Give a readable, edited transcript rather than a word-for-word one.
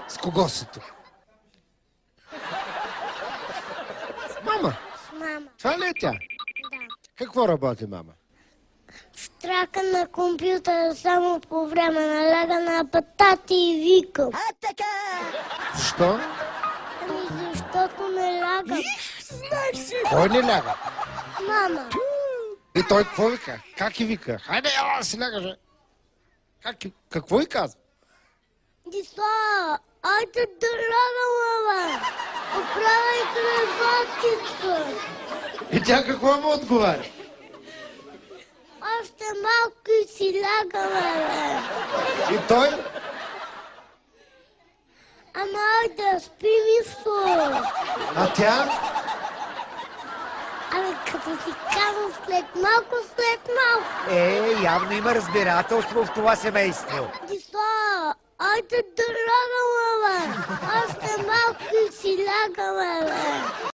С кого си тук? С мама. С мама. Това ли е тя? Да. Какво работи мама? Штрака на компютъра само по време на лега на патати и викам. Защо? Ами защото не лягам. Кой не ляга? Мама. И той какво вика? Как и вика? Хайде, ела си лягаш, бе. Какво и казва? Дислава, айде да лягаме, бе. Оправяй креватица. И тя какво му отговаря? Още малко и си лягаме, бе. И той? Ама айде, спи мисъл. А тя? Ами като си казвам след малко. Явно има разбирателство в това семейство. Дислава, айде да лягаме, бе. Още малко и си лягаме, бе.